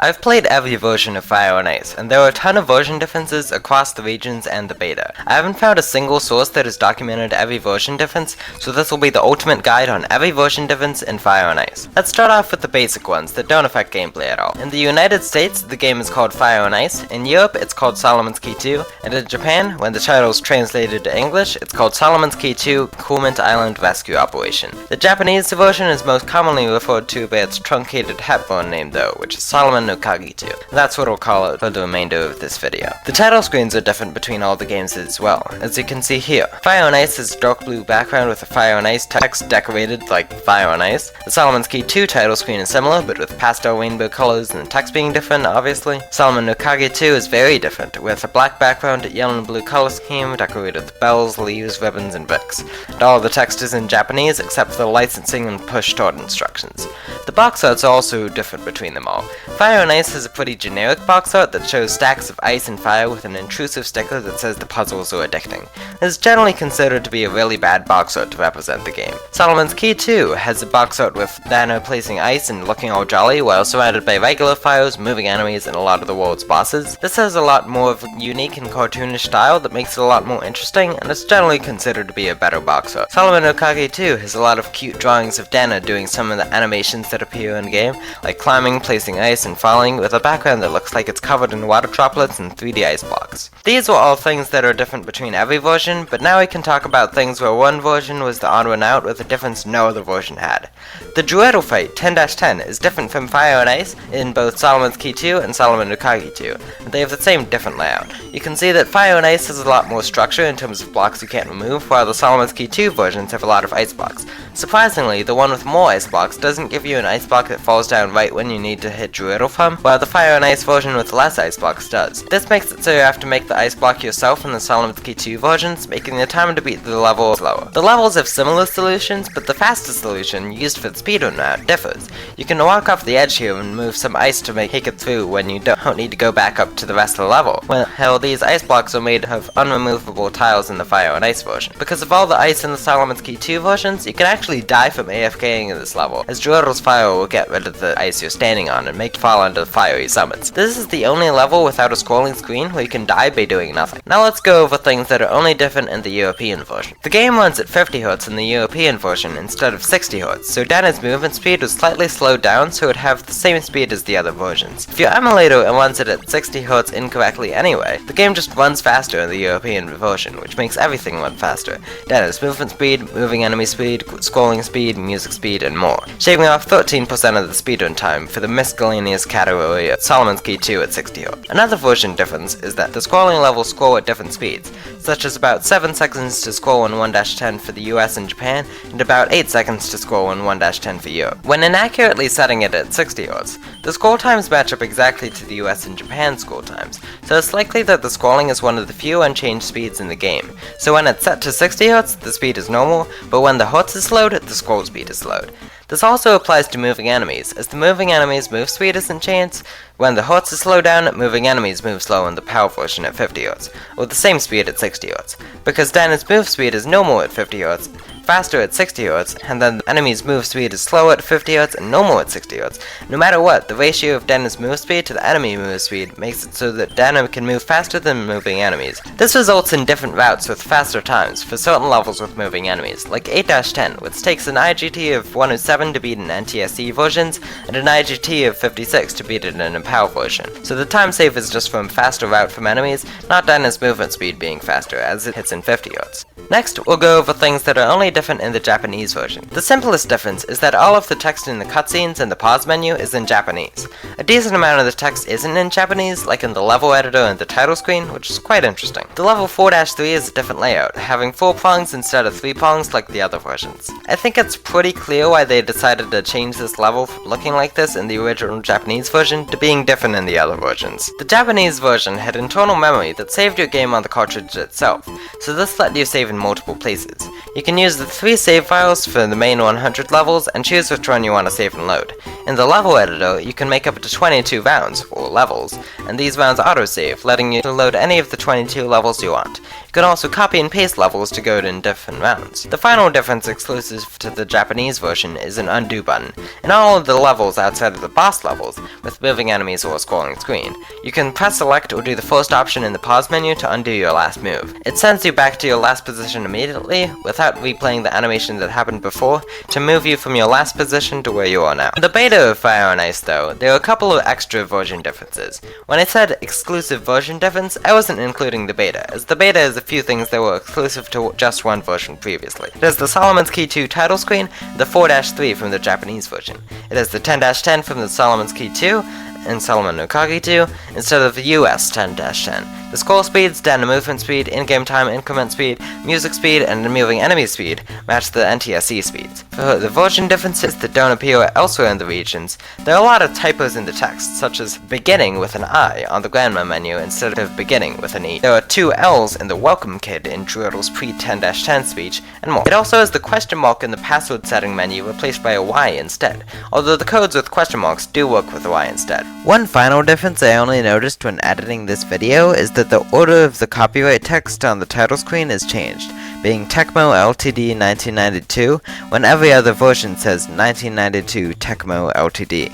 I've played every version of Fire and Ice, and there are a ton of version differences across the regions and the beta. I haven't found a single source that has documented every version difference, so this will be the ultimate guide on every version difference in Fire and Ice. Let's start off with the basic ones that don't affect gameplay at all. In the United States, the game is called Fire and Ice, in Europe it's called Solomon's Key 2, and in Japan, when the title is translated to English, it's called Solomon's Key 2 Coolmint Island Rescue Operation. The Japanese version is most commonly referred to by its truncated Hepburn name though, which is Solomon no Kagi 2. That's what I'll call it for the remainder of this video. The title screens are different between all the games as well, as you can see here. Fire and Ice is a dark blue background with a Fire and Ice text decorated like Fire and Ice. The Solomon's Key 2 title screen is similar, but with pastel rainbow colors and the text being different, obviously. Solomon no Kagi 2 is very different, with a black background, yellow and blue color scheme decorated with bells, leaves, ribbons, and bricks. And all of the text is in Japanese except for the licensing and push start instructions. The box arts are also different between them all. Fire and Ice has a pretty generic box art that shows stacks of ice and fire with an intrusive sticker that says the puzzles are addicting. It is generally considered to be a really bad box art to represent the game. Solomon's Key 2 has a box art with Dano placing ice and looking all jolly while surrounded by regular fires, moving enemies, and a lot of the world's bosses. This has a lot more of a unique and cartoonish style that makes it a lot more interesting, and it's generally considered to be a better box art. Solomon no Kagi 2 has a lot of cute drawings of Dana doing some of the animations that appear in game, like climbing, placing ice, and falling, with a background that looks like it's covered in water droplets and 3D ice blocks. These were all things that are different between every version, but now we can talk about things where one version was the odd one out with a difference no other version had. The Druidle fight 10-10 is different from Fire and Ice in both Solomon's Key 2 and Solomon no Kagi 2, and they have the same different layout. You can see that Fire and Ice has a lot more structure in terms of blocks you can't remove, while the Solomon's Key 2 versions have a lot of ice blocks. Surprisingly, the one with more ice blocks doesn't give you an ice block that falls down right when you need to hit Druidle from, while the Fire and Ice version with less ice blocks does. This makes it so you have to make the ice block yourself in the Solomon's Key 2 versions, making the time to beat the level slower. The levels have similar solutions, but the fastest solution, used for the speedrun route, differs. You can walk off the edge here and move some ice to make it through when you don't need to go back up to the rest of the level. Well, these ice blocks are made of unremovable tiles in the Fire and Ice version. Because of all the ice in the Solomon's Key 2 versions, you can actually die from AFKing in this level, as Druidle's fire will get rid of the ice you're standing on and make you fall under the fiery summits. This is the only level without a scrolling screen where you can die by doing nothing. Now let's go over things that are only different in the European version. The game runs at 50Hz in the European version instead of 60Hz, so Dana's movement speed was slightly slowed down so it would have the same speed as the other versions. If your emulator runs it at 60Hz incorrectly anyway, the game just runs faster in the European version, which makes everything run faster. Dana's movement speed, moving enemy speed, scrolling speed, music speed, and more, shaving off 13% of the speedrun time for the miscellaneous category at Solomon's Key 2 at 60Hz. Another version difference is that the scrolling levels scroll at different speeds, such as about 7 seconds to scroll in 1-10 for the US and Japan, and about 8 seconds to scroll in 1-10 for Europe. When inaccurately setting it at 60Hz, the scroll times match up exactly to the US and Japan scroll times, so it's likely that the scrolling is one of the few unchanged speeds in the game. So when it's set to 60Hz, the speed is normal, but when the Hz is slowed, the scroll speed is slowed. This also applies to moving enemies, as the moving enemies' move speed isn't changed. When the Hz is slowed down, moving enemies move slow in the PAL version at 50Hz, or the same speed at 60Hz. Because Dana's move speed is normal at 50Hz, faster at 60Hz, and then the enemy's move speed is slower at 50Hz and normal at 60Hz. No matter what, the ratio of Dana's move speed to the enemy move speed makes it so that Dana can move faster than moving enemies. This results in different routes with faster times for certain levels with moving enemies, like 8-10, which takes an IGT of 107 to beat in NTSC versions, and an IGT of 56 to beat it in a PAL version. So the time save is just from faster route from enemies, not Dana's movement speed being faster, as it hits in 50Hz. Next, we'll go over things that are only different in the Japanese version. The simplest difference is that all of the text in the cutscenes and the pause menu is in Japanese. A decent amount of the text isn't in Japanese, like in the level editor and the title screen, which is quite interesting. The level 4-3 is a different layout, having 4 prongs instead of 3 prongs like the other versions. I think it's pretty clear why they decided to change this level from looking like this in the original Japanese version to being different in the other versions. The Japanese version had internal memory that saved your game on the cartridge itself, so this let you save in multiple places. You can use the 3 save files for the main 100 levels and choose which one you want to save and load. In the level editor, you can make up to 22 rounds, or levels, and these rounds autosave, letting you load any of the 22 levels you want. You can also copy and paste levels to go in different rounds. The final difference exclusive to the Japanese version is an undo button. In all of the levels outside of the boss levels, with moving enemies or a scrolling screen, you can press select or do the first option in the pause menu to undo your last move. It sends you back to your last position immediately, without replaying the animation that happened before, to move you from your last position to where you are now. In the beta of Fire and Ice though, there are a couple of extra version differences. When I said exclusive version difference, I wasn't including the beta, as the beta is a few things that were exclusive to just one version previously. It has the Solomon's Key 2 title screen, the 4-3 from the Japanese version. It has the 10-10 from the Solomon's Key 2, and Solomon no Kagi 2, instead of the US 10-10. The scroll speed, standard movement speed, in-game time increment speed, music speed, and the moving enemy speed match the NTSC speeds. For the version differences that don't appear elsewhere in the regions, there are a lot of typos in the text, such as beginning with an I on the grandma menu instead of beginning with an E. There are 2 L's in the welcome kid in Druidle's pre-10-10 speech, and more. It also has the question mark in the password setting menu replaced by a Y instead, although the codes with question marks do work with a Y instead. One final difference I only noticed when editing this video is that the order of the copyright text on the title screen is changed, being Tecmo Ltd 1992, when every other version says 1992 Tecmo Ltd.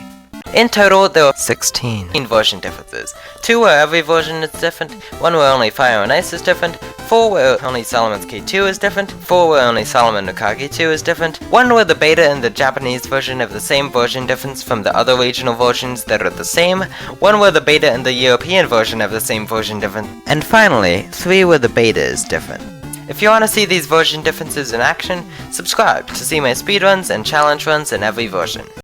In total, there are 16 version differences. 2 where every version is different, 1 where only Fire and Ice is different, 4 where only Solomon's Key 2 is different, 4 where only Solomon no Kagi 2 is different, 1 where the beta and the Japanese version have the same version difference from the other regional versions that are the same, 1 where the beta and the European version have the same version difference, and finally, 3 where the beta is different. If you want to see these version differences in action, subscribe to see my speedruns and challenge runs in every version.